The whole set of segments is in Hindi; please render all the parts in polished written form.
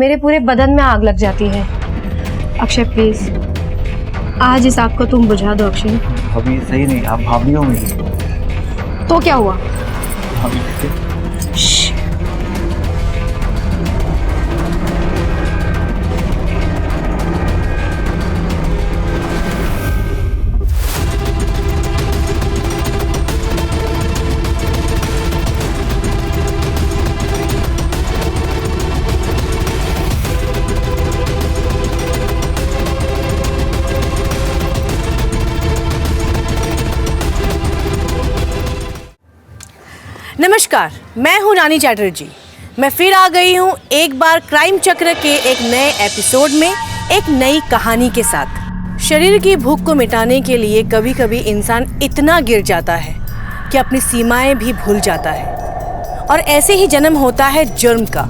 मेरे पूरे बदन में आग लग जाती है। अक्षय प्लीज, आज इस आग को तुम बुझा दो अक्षय। भाभी सही नहीं, आप भाभी हो मेरी। तो क्या हुआ? भाभी नमस्कार, मैं हूं रानी चैटर्जी। मैं फिर आ गई हूं एक बार क्राइम चक्र के एक नए एपिसोड में एक नई कहानी के साथ। शरीर की भूख को मिटाने के लिए कभी कभी इंसान इतना गिर जाता है कि अपनी सीमाएं भी भूल जाता है, और ऐसे ही जन्म होता है जुर्म का।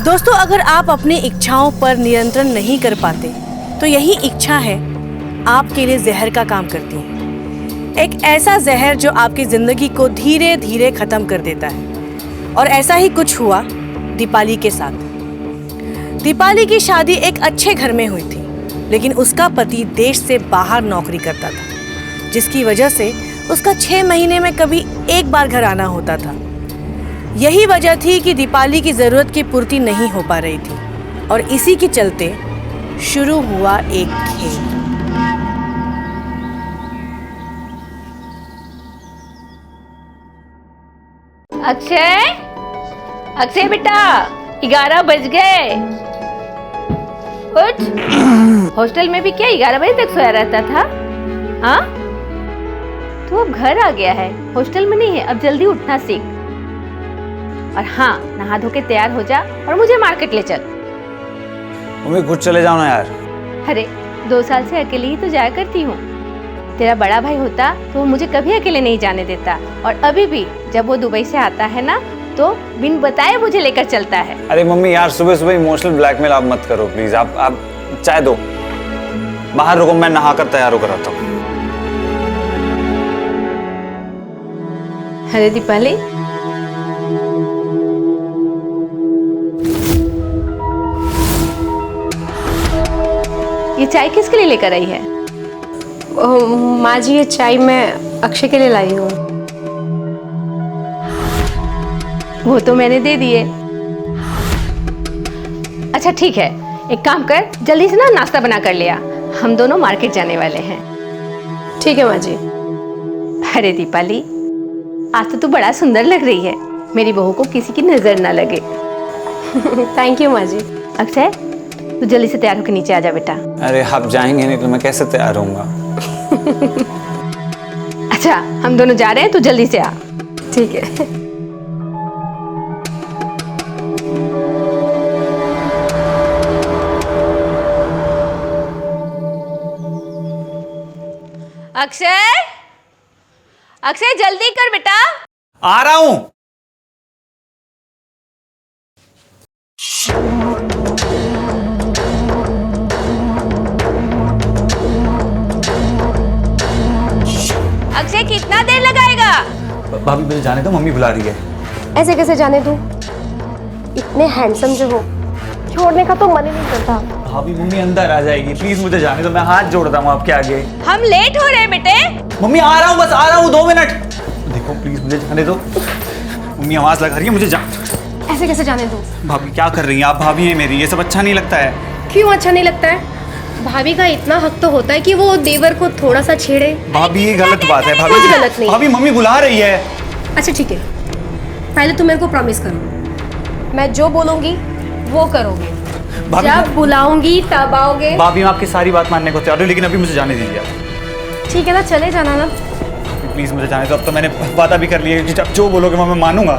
दोस्तों, अगर आप अपनी इच्छाओं पर नियंत्रण नहीं कर पाते तो यही इच्छा है आपके लिए जहर का काम करती है। एक ऐसा जहर जो आपकी जिंदगी को धीरे धीरे खत्म कर देता है। और ऐसा ही कुछ हुआ दीपाली के साथ। दीपाली की शादी एक अच्छे घर में हुई थी, लेकिन उसका पति देश से बाहर नौकरी करता था, जिसकी वजह से उसका 6 महीने में कभी एक बार घर आना होता था। यही वजह थी कि दीपाली की जरूरत की पूर्ति नहीं हो पा रही थी, और इसी के चलते शुरू हुआ एक खेल। अक्षय, अक्षय बेटा, 11 बज गए। उठ। हॉस्टल में भी क्या 11 बजे तक सोया रहता था? हाँ, तू अब घर आ गया है, हॉस्टल में नहीं है। अब जल्दी उठना सीख। और हाँ, नहा धो के तैयार हो जा और मुझे मार्केट ले चल। मम्मी कुछ चले जाओ ना यार। अरे 2 साल से अकेले ही तो जाया करती हूँ। तेरा बड़ा भाई होता तो वो मुझे कभी अकेले नहीं जाने देता, और अभी भी जब वो दुबई से आता है ना तो बिन बताए मुझे लेकर चलता है। अरे मम्मी यार, सुबह सुबह इमोशनल ब्लैकमेल आप मत करो प्लीज। आप चाय दो, बाहर रुको, मैं नहाकर तैयार होकर आता हूँ। अरे दीपाली, ये चाय किसके लिए लेकर आई है? माँ जी, ये चाय मैं अक्षय के लिए लाई हूँ। वो तो मैंने दे दिए। अच्छा ठीक है, एक काम कर, जल्दी से ना नाश्ता बना कर लिया, हम दोनों मार्केट जाने वाले हैं। ठीक है माँ जी। अरे दीपाली, आज तो तू बड़ा सुंदर लग रही है। मेरी बहू को किसी की नजर ना लगे। थैंक यू माँ जी। अक्षय, तू जल्दी से तैयार होकर नीचे आ जा बेटा। अरे आप जाएंगे नहीं तो मैं कैसे तैयार होऊंगा? अच्छा, हम दोनों जा रहे हैं, तू जल्दी से आ। ठीक है। अक्षय, अक्षय जल्दी कर बेटा। आ रहा हूं। अक्षय कितना देर लगाएगा? भाभी मुझे जाने दो, मम्मी बुला रही है। ऐसे कैसे जाने दूँ? इतने हैंडसम जो हो, छोड़ने का तो मन ही नहीं करता। भाभी मम्मी अंदर आ जाएगी, प्लीज मुझे जाने दो, मैं हाथ जोड़ता हूँ आपके आगे। हम लेट हो रहे हैं बेटे। मम्मी आ रहा हूँ, बस आ रहा हूँ, 2 मिनट। देखो प्लीज मुझे जाने दो। मम्मी आवाज लगा रही है, मुझे ऐसे कैसे जाने दूँ? भाभी क्या कर रही हैं आप? भाभी है मेरी, ये सब अच्छा नहीं लगता है। क्यों अच्छा नहीं लगता है? भाभी का इतना हक तो होता है कि वो देवर को थोड़ा सा छेड़े। भाभी ये गलत बात है। भाभी कुछ गलत नहीं। भाभी मम्मी बुला रही है। अच्छा ठीक है, पहले तुम मेरे को प्रॉमिस करो, मैं जो बोलूंगी वो करोगे। जब बुलाऊंगी तब आओगे। भाभी मैं आपकी सारी बात मानने को तैयार हूँ, लेकिन अभी मुझे जाने दीजिए आप। ठीक है ना, चले जाना ना। प्लीज मुझे जाने दो, अब तो मैंने वादा भी कर लिया है कि जब जो बोलोगे मैं मानूंगा।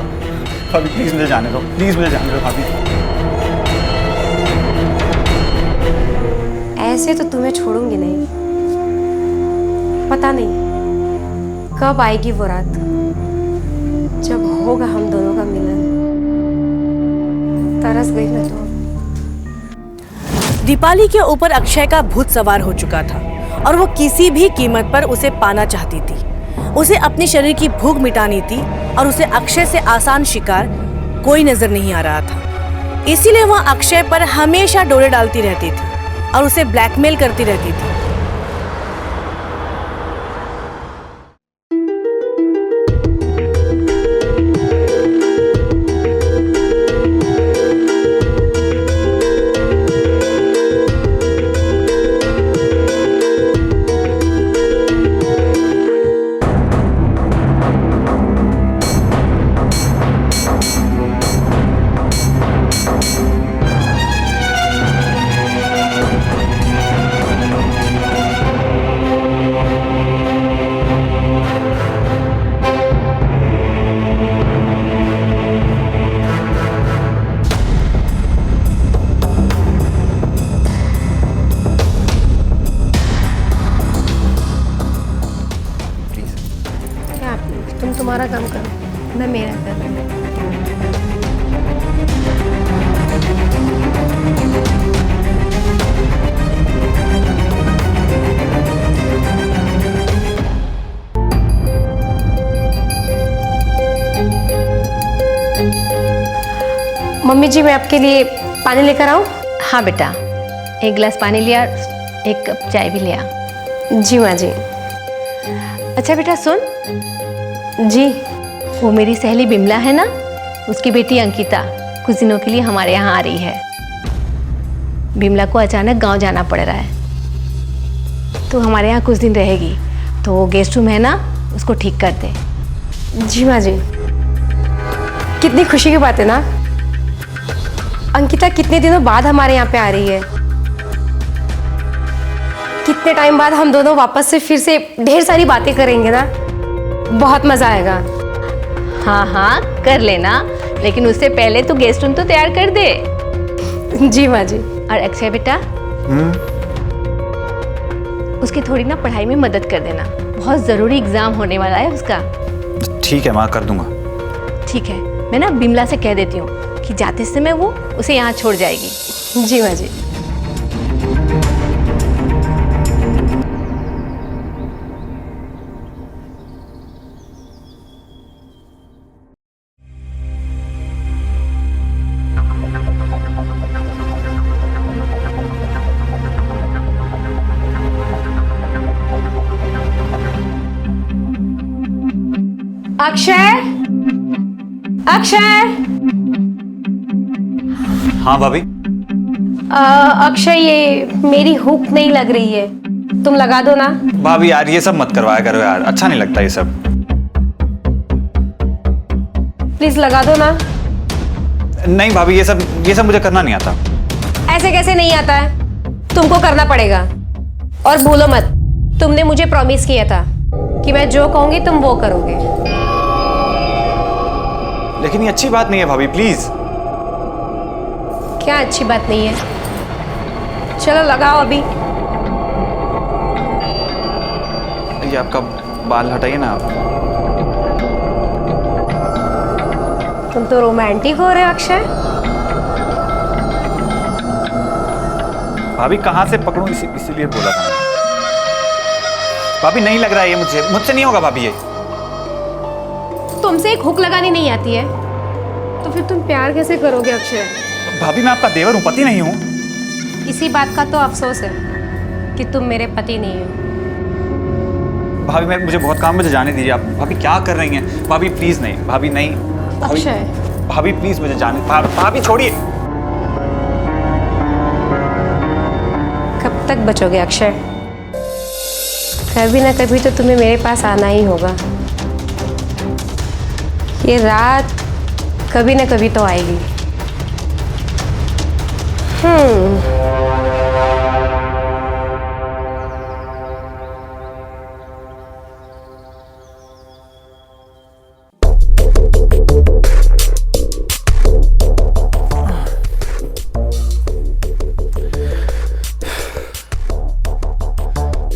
भाभी प्लीज मुझे जाने दो, प्लीज मुझे जाने दो भाभी। ऐसे तो तुम्हें छोड़ूंगी नहीं। पता नहीं कब आएगी वो रात जब होगा हम दोनों का मिलन। तरस गई मैं तो। दीपाली के ऊपर अक्षय का भूत सवार हो चुका था, और वो किसी भी कीमत पर उसे पाना चाहती थी। उसे अपने शरीर की भूख मिटानी थी, और उसे अक्षय से आसान शिकार कोई नजर नहीं आ रहा था। इसीलिए वह अक्षय पर हमेशा डोरे डालती रहती थी और उसे ब्लैकमेल करती रहती थी। तुम तुम्हारा काम करो, मैं मेरा कर रही हूँ। मम्मी जी, मैं आपके लिए पानी लेकर आऊँ? हाँ बेटा, एक गिलास पानी लिया, एक कप चाय भी लिया। जी माँ जी। अच्छा बेटा सुन, जी। वो मेरी सहेली बिमला है ना, उसकी बेटी अंकिता कुछ दिनों के लिए हमारे यहाँ आ रही है। बिमला को अचानक गांव जाना पड़ रहा है, तो हमारे यहाँ कुछ दिन रहेगी, तो वो गेस्ट रूम है ना, उसको ठीक कर दे। जी माँ जी। कितनी खुशी की बात है ना, अंकिता कितने दिनों बाद हमारे यहाँ पे आ रही है। कितने टाइम बाद हम दोनों वापस से फिर से ढेर सारी बातें करेंगे ना, बहुत मजा आएगा। हाँ हाँ कर लेना, लेकिन उससे पहले तू गेस्ट रूम तो तैयार कर दे। जी माँ जी। और अक्षय बेटा, उसकी थोड़ी ना पढ़ाई में मदद कर देना, बहुत ज़रूरी एग्ज़ाम होने वाला है उसका। ठीक है माँ, कर दूंगा। ठीक है, मैं ना बिमला से कह देती हूँ कि जाते समय वो उसे यहाँ छोड़ जाएगी। जी माँ जी। अक्षय, अक्षय। हाँ भाभी। अक्षय, ये मेरी हुक नहीं लग रही है, तुम लगा दो ना। भाभी यार ये सब मत करवाया करो यार, अच्छा नहीं लगता ये सब। प्लीज लगा दो ना। नहीं भाभी, ये सब मुझे करना नहीं आता। ऐसे कैसे नहीं आता है, तुमको करना पड़ेगा। और भूलो मत, तुमने मुझे प्रॉमिस किया था कि मैं जो कहूंगी तुम वो करोगे। लेकिन ये अच्छी बात नहीं है भाभी, प्लीज। क्या अच्छी बात नहीं है? चलो लगाओ अभी। ये आपका बाल हटाइए ना आप। तुम तो रोमांटिक हो रहे हो अक्षय। भाभी कहाँ से पकड़ूं, इसीलिए बोला था मैंने। भाभी नहीं लग रहा है ये मुझसे नहीं होगा भाभी ये। तुमसे एक हुक लगानी नहीं आती है तो फिर तुम प्यार कैसे करोगे अक्षय? भाभी मैं आपका देवर हूँ, पति नहीं हूँ। इसी बात का तो अफसोस है कि तुम मेरे पति नहीं हो। भाभी मुझे बहुत काम, मुझे जाने दीजिए आप। भाभी क्या कर रही हैं? भाभी प्लीज नहीं, भाभी नहीं। अक्षय, भाभी प्लीज मुझे जाने, भाभी छोड़िए। कब तक बचोगे अक्षय? कभी ना कभी तो तुम्हें मेरे पास आना ही होगा। ये रात कभी ना कभी तो आएगी।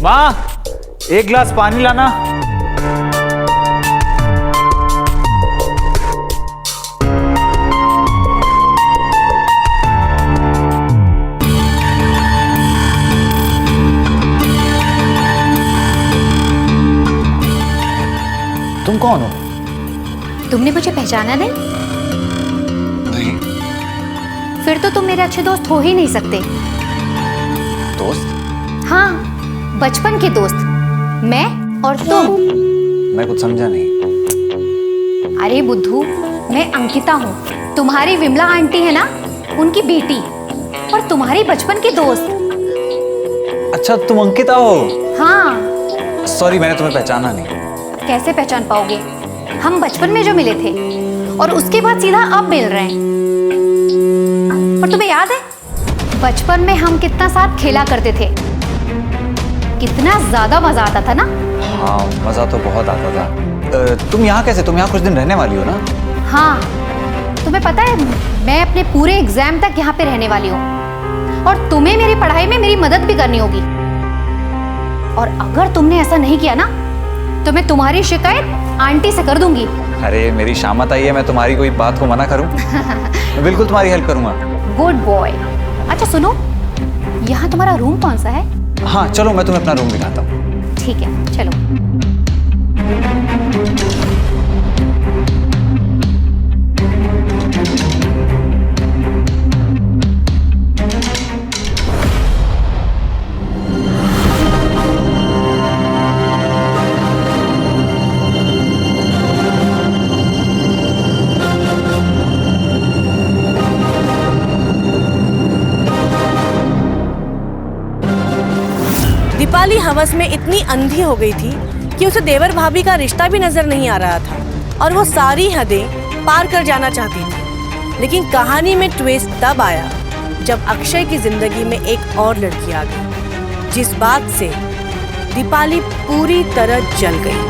माँ, एक गिलास पानी लाना। तुम कौन हो? तुमने मुझे पहचाना नहीं? नहीं। तुम मेरे अच्छे दोस्त हो ही नहीं सकते। दोस्त? हाँ, बचपन के दोस्त, मैं और तुम। मैं कुछ समझा नहीं। अरे बुद्धू, मैं अंकिता हूँ, तुम्हारी विमला आंटी है ना, उनकी बेटी, और तुम्हारी बचपन की दोस्त। अच्छा, तुम अंकिता हो? हाँ। सॉरी, मैंने तुम्हें पहचाना नहीं। कैसे पहचान पाओगे? हम बचपन में जो मिले थे और उसके बाद सीधा अब मिल रहे हैं। और तुम्हें याद है बचपन में हम कितना साथ खेला करते थे, कितना ज्यादा मजा आता था ना? हाँ, मजा तो बहुत आता था। तुम यहाँ कैसे? तुम यहाँ कुछ दिन रहने वाली हो ना? हाँ, तुम्हें पता है मैं अपने पूरे एग्जाम तक यहाँ पे रहने वाली हूँ, और तुम्हें मेरी पढ़ाई में मेरी मदद भी करनी होगी। और अगर तुमने ऐसा नहीं किया ना तो मैं तुम्हारी शिकायत आंटी से कर दूंगी। अरे मेरी शामत आई है, मैं तुम्हारी कोई बात को मना करूं? मैं बिल्कुल तुम्हारी हेल्प करूंगा। Good boy. अच्छा सुनो, यहाँ तुम्हारा रूम कौन सा है? हाँ चलो, मैं तुम्हें अपना रूम दिखाता हूँ। ठीक है, चलो। दीपाली हवस में इतनी अंधी हो गई थी कि उसे देवर भाभी का रिश्ता भी नजर नहीं आ रहा था और वो सारी हदें पार कर जाना चाहती थी। लेकिन कहानी में ट्विस्ट तब आया जब अक्षय की जिंदगी में एक और लड़की आ गई, जिस बात से दीपाली पूरी तरह जल गई।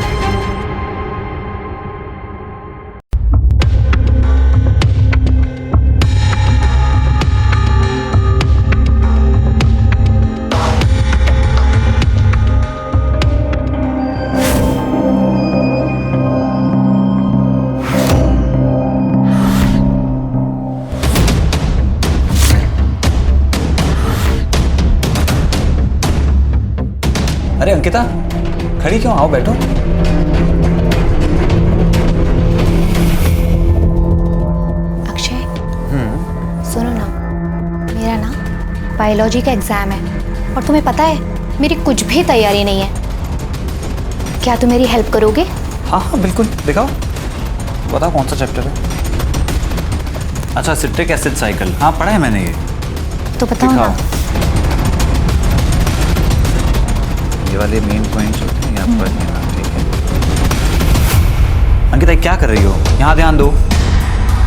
अरे अंकिता, खड़ी क्यों? आओ बैठो। अक्षय, सुनो ना, मेरा ना बायोलॉजी का एग्जाम है और तुम्हें पता है मेरी कुछ भी तैयारी नहीं है। क्या तुम मेरी हेल्प करोगे? हाँ हाँ बिल्कुल, दिखाओ, बताओ कौन सा चैप्टर है? अच्छा, सिट्रिक एसिड साइकिल, हाँ पढ़ा है मैंने ये। तो बताओ ना। ये वाले मेन पॉइंट्स होते हैं, यहाँ पर ठीक है। अंकिता क्या कर रही हो? यहाँ ध्यान दो।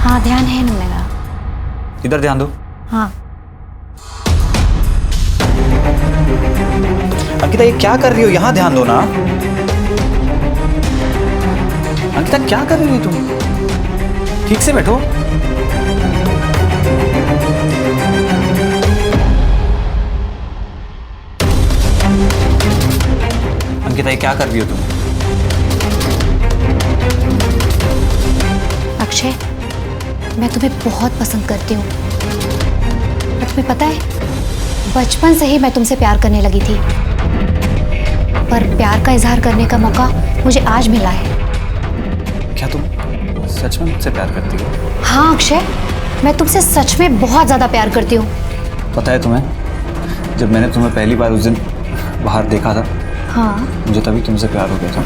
हाँ, ध्यान है ना मेरा। इधर ध्यान दो। हाँ। अंकिता ये क्या कर रही हो? यहाँ ध्यान दो ना। अंकिता क्या कर रही हो तुम? ठीक से बैठो। अंकिता ये क्या कर रही हो तुम? अक्षय, मैं तुम्हें बहुत पसंद करती हूँ। और तुम्हें पता है बचपन से ही मैं तुमसे प्यार करने लगी थी, पर प्यार का इजहार करने का मौका मुझे आज मिला है। क्या तुम सच में मुझसे प्यार करती हो? हाँ अक्षय, मैं तुमसे सच में बहुत ज्यादा प्यार करती हूँ। पता है तुम्हें, जब मैंने तुम्हें पहली बार उस दिन बाहर देखा था, हाँ। मुझे तभी तुमसे प्यार हो गया था,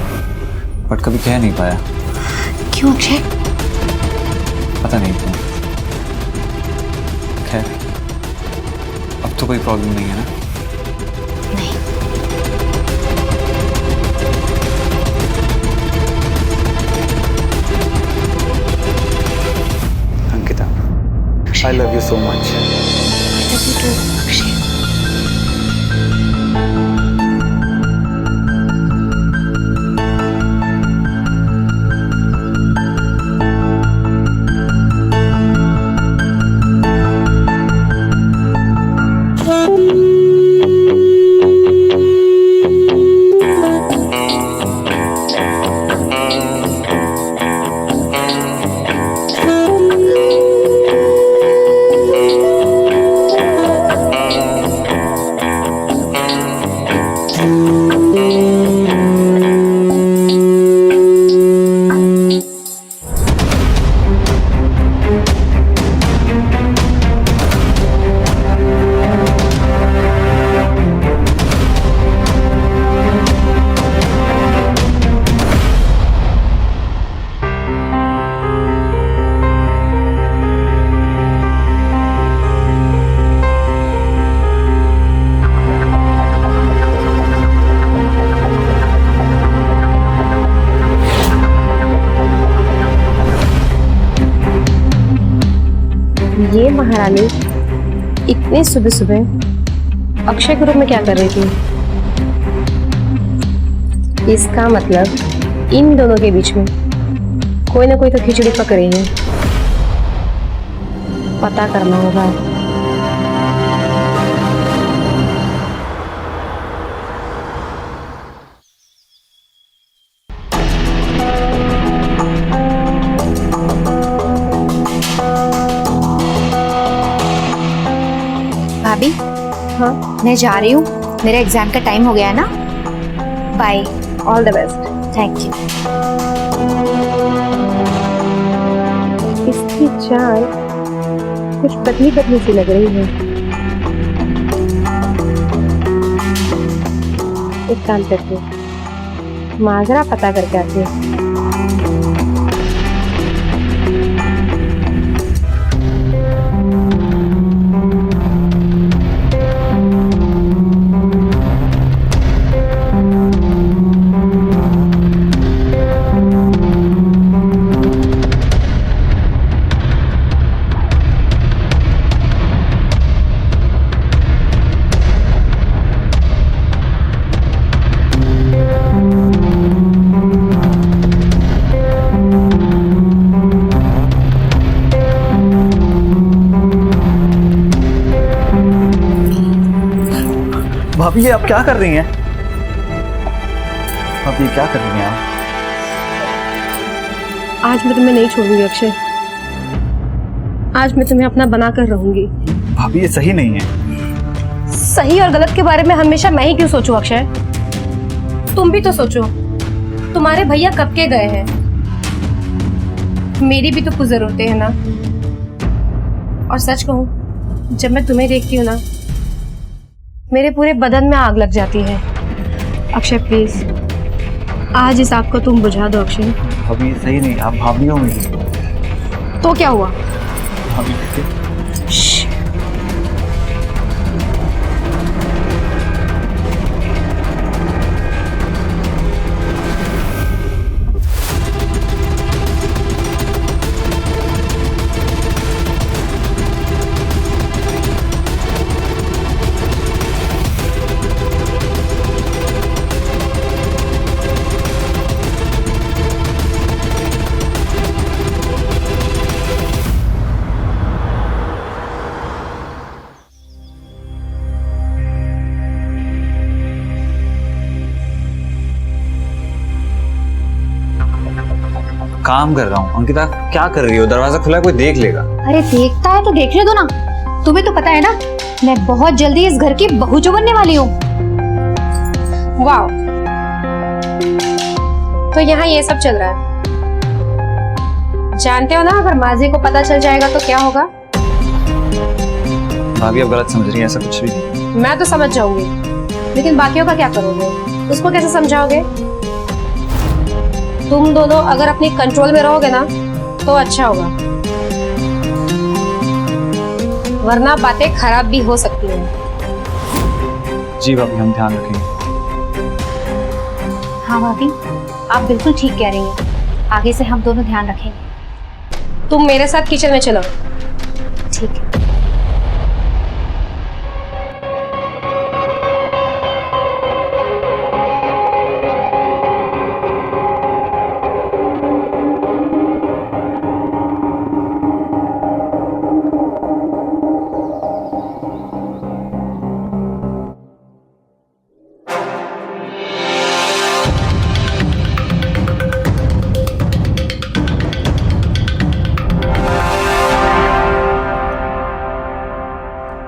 बट कभी कह नहीं पाया। क्यों अक्षय? पता नहीं क्यों। खैर, अब तो कोई प्रॉब्लम नहीं है ना? नहीं। Ankita, I love you so much. I love you too, Akshay. महारानी, इतने सुबह सुबह अक्षय के रूप में क्या कर रही थी? इसका मतलब इन दोनों के बीच में कोई ना कोई तो खिचड़ी पक रही है। पता करना होगा। भाभी, हाँ, मैं जा रही हूँ, मेरा एग्जाम का टाइम हो गया है ना। Bye. All the best. Thank you. इसकी चाल कुछ बदली बदली सी लग रही है। एक काम करते हैं, माजरा पता करके आते हैं। भाभी ये आप क्या कर रही हैं? भाभी क्या कर रही हैं आप? आज मैं तुम्हें नहीं छोड़ूंगी अक्षय। आज मैं तुम्हें अपना बना कर रहूंगी। भाभी ये सही नहीं है। सही और गलत के बारे में हमेशा मैं ही क्यों सोचूं अक्षय? तुम भी तो सोचो, तुम्हारे भैया कब के गए हैं? मेरी भी तो कुछ जरूरतें हैं ना। और सच कहूं, जब मैं तुम्हें देखती हूँ ना, मेरे पूरे बदन में आग लग जाती है। अक्षय प्लीज, आज इस आग को तुम बुझा दो अक्षय। भाभी ये सही नहीं, आप भाभी हो मेरी। तो क्या हुआ? भाभी श्श। काम कर रहा हूँ। अंकिता क्या कर रही हो? दरवाजा खुला है, कोई देख लेगा। अरे देखता है तो देखने दो ना। तुम्हें तो पता है ना, मैं बहुत जल्दी इस घर की बहू जो बनने वाली हूँ। वाह, तो यहाँ ये सब चल रहा है। जानते हो ना, अगर माजी को पता चल जाएगा तो क्या होगा? भाभी आप गलत समझ रही हैं, ऐसा कुछ भी नहीं। मैं तो समझ जाऊंगी, लेकिन बाकियों का क्या करोगे? उसको कैसे समझाओगे? तुम दोनों अगर अपने कंट्रोल में रहोगे ना तो अच्छा होगा, वरना बातें खराब भी हो सकती हैं। जी भाभी, हम ध्यान रखेंगे। हाँ भाभी, आप बिल्कुल ठीक कह रही हैं। आगे से हम दोनों ध्यान रखेंगे। तुम मेरे साथ किचन में चलो। ठीक है।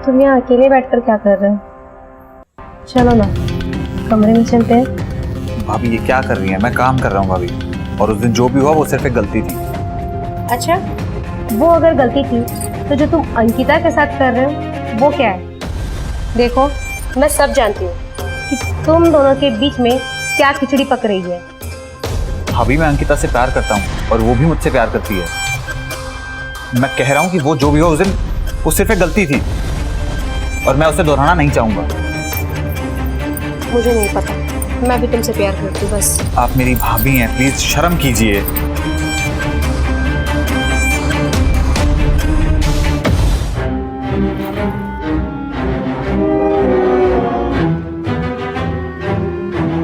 तुम यहाँ अकेले बैठकर क्या कर रहे हो? चलो ना, कमरे में चलते हैं। भाभी ये क्या कर रही हैं? मैं काम कर रहा हूँ भाभी, और उस दिन जो भी हुआ वो सिर्फ एक गलती थी। अच्छा, वो अगर गलती थी तो जो तुम अंकिता के साथ कर रहे हो वो क्या है? देखो, मैं सब जानती हूँ कि तुम दोनों के बीच में क्या खिचड़ी पक रही है। भाभी मैं अंकिता से प्यार करता हूँ और वो भी मुझसे प्यार करती है। मैं कह रहा हूँ कि वो जो भी हो उस दिन वो सिर्फ एक गलती थी और मैं उसे दोहराना नहीं चाहूंगा। मुझे नहीं पता, मैं भी तुमसे प्यार करती हूँ बस। आप मेरी भाभी हैं, प्लीज शर्म कीजिए।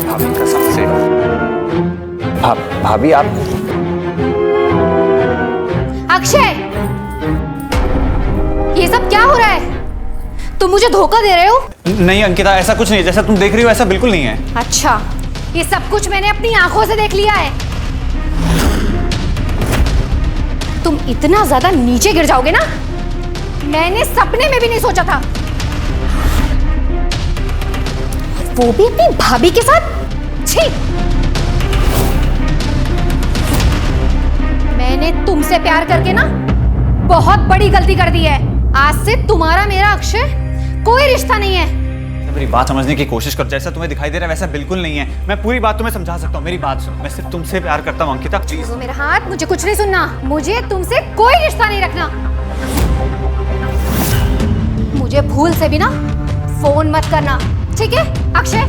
भाभी कसम से। भाभी आप अक्षय, ये सब क्या हो रहा है? तुम मुझे धोखा दे रहे हो? नहीं अंकिता, ऐसा कुछ नहीं है, जैसा तुम देख रही हो ऐसा बिल्कुल नहीं है। अच्छा, ये सब कुछ मैंने अपनी आंखों से देख लिया है। तुम इतना ज्यादा नीचे गिर जाओगे ना, मैंने सपने में भी नहीं सोचा था। वो भी अपनी भाभी के साथ। छी! मैंने तुमसे प्यार करके ना बहुत बड़ी गलती कर दी है। आज से तुम्हारा मेरा अक्षय कोई रिश्ता नहीं है। मेरी बात समझने की कोशिश कर, जैसा तुम्हें दिखाई दे रहा है वैसा बिल्कुल नहीं है। मैं पूरी बात तुम्हें समझा सकता हूँ, मेरी बात सुनो। मैं सिर्फ तुमसे प्यार करता हूँ अंकिता, प्लीज। मेरा हाथ, मुझे कुछ नहीं सुनना। मुझे तुमसे कोई रिश्ता नहीं रखना। मुझे भूल से भी ना फोन मत करना, ठीक है अक्षय?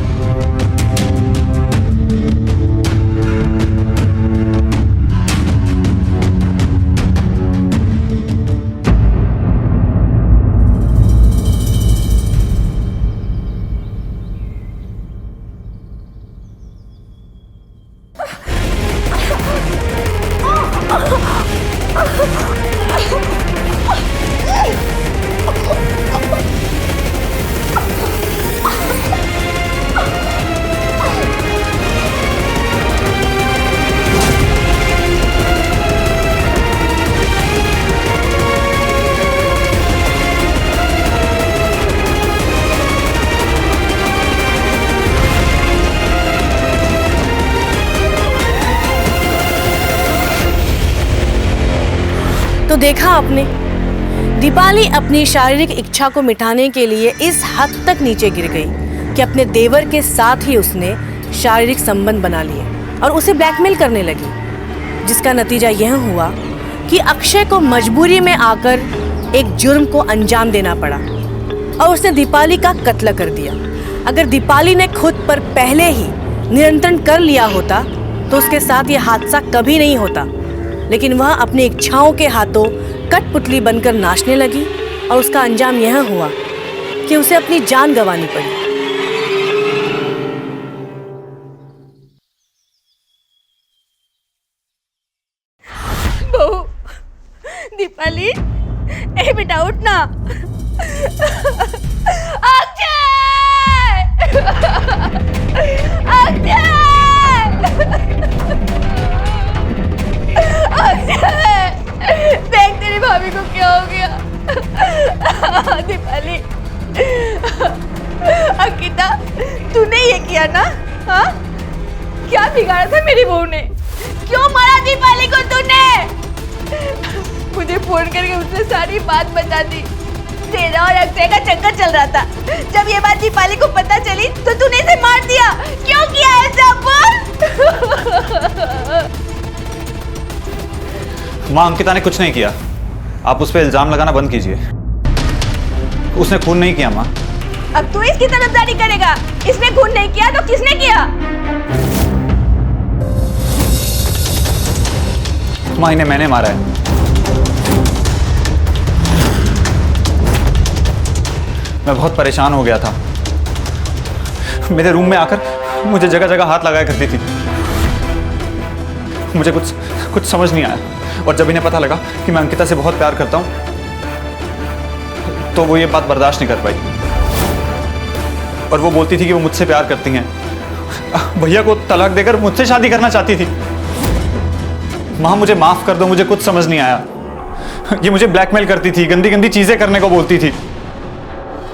तो देखा आपने, दीपाली अपनी शारीरिक इच्छा को मिटाने के लिए इस हद तक नीचे गिर गई कि अपने देवर के साथ ही उसने शारीरिक संबंध बना लिए और उसे ब्लैकमेल करने लगी, जिसका नतीजा यह हुआ कि अक्षय को मजबूरी में आकर एक जुर्म को अंजाम देना पड़ा और उसने दीपाली का कत्ल कर दिया। अगर दीपाली ने खुद पर पहले ही नियंत्रण कर लिया होता तो उसके साथ यह हादसा कभी नहीं होता, लेकिन वह अपनी इच्छाओं के हाथों कठपुतली बनकर नाचने लगी और उसका अंजाम यह हुआ कि उसे अपनी जान गंवानी पड़ी। बहू, दीपाली, ए बेटा उठ ना। अक्षय! अक्षय! देख तेरी भाभी को क्या हो गया। दीपाली, अंकिता, तूने ये किया ना? हाँ, क्या बिगाड़ा था मेरी बहू ने? क्यों मारा दीपाली को तूने? मुझे फोन करके उसने सारी बात बता दी। तेरा और अक्षय का चक्कर चल रहा था। जब ये बात दीपाली को पता चली तो तूने इसे मार दिया। क्यों किया ऐसा? माँ, अंकिता ने कुछ नहीं किया। आप उस पर इल्जाम लगाना बंद कीजिए। उसने खून नहीं किया माँ। अब तू इसकी तरफदारी करेगा? इसने खून नहीं किया तो किसने किया? माँ, इन्हें मैंने मारा है। मैं बहुत परेशान हो गया था। मेरे रूम में आकर मुझे जगह जगह हाथ लगाया करती थी। मुझे कुछ समझ नहीं आया, और जब इन्हें पता लगा कि मैं अंकिता से बहुत प्यार करता हूं तो वो ये बात बर्दाश्त नहीं कर पाई और वो बोलती थी कि वो मुझसे प्यार करती हैं। भैया को तलाक देकर मुझसे शादी करना चाहती थी। माँ, मुझे माफ कर दो, मुझे कुछ समझ नहीं आया। ये मुझे ब्लैकमेल करती थी, गंदी गंदी चीजें करने को बोलती थी।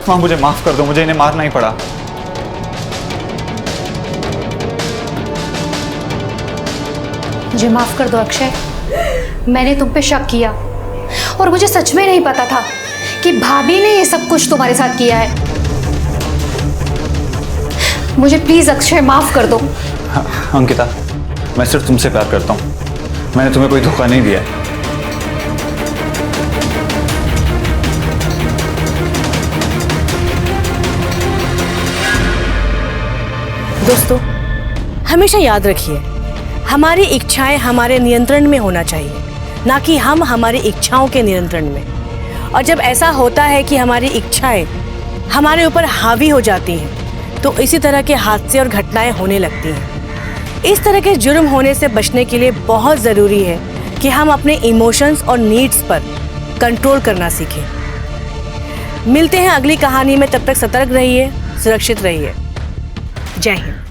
माँ, मुझे माफ कर दो, मुझे इन्हें मारना ही पड़ा। मुझे माफ कर दो अक्षय, मैंने तुम पे शक किया और मुझे सच में नहीं पता था कि भाभी ने ये सब कुछ तुम्हारे साथ किया है। मुझे प्लीज अक्षय माफ कर दो। अंकिता, मैं सिर्फ तुमसे प्यार करता हूँ, मैंने तुम्हें कोई धोखा नहीं दिया है। दोस्तों, हमेशा याद रखिए, हमारी इच्छाएं हमारे नियंत्रण में होना चाहिए, ना कि हम हमारी इच्छाओं के नियंत्रण में। और जब ऐसा होता है कि हमारी इच्छाएं हमारे ऊपर हावी हो जाती हैं तो इसी तरह के हादसे और घटनाएं होने लगती हैं। इस तरह के जुर्म होने से बचने के लिए बहुत ज़रूरी है कि हम अपने इमोशंस और नीड्स पर कंट्रोल करना सीखें। मिलते हैं अगली कहानी में, तब तक सतर्क रहिए, सुरक्षित रहिए। जय हिंद।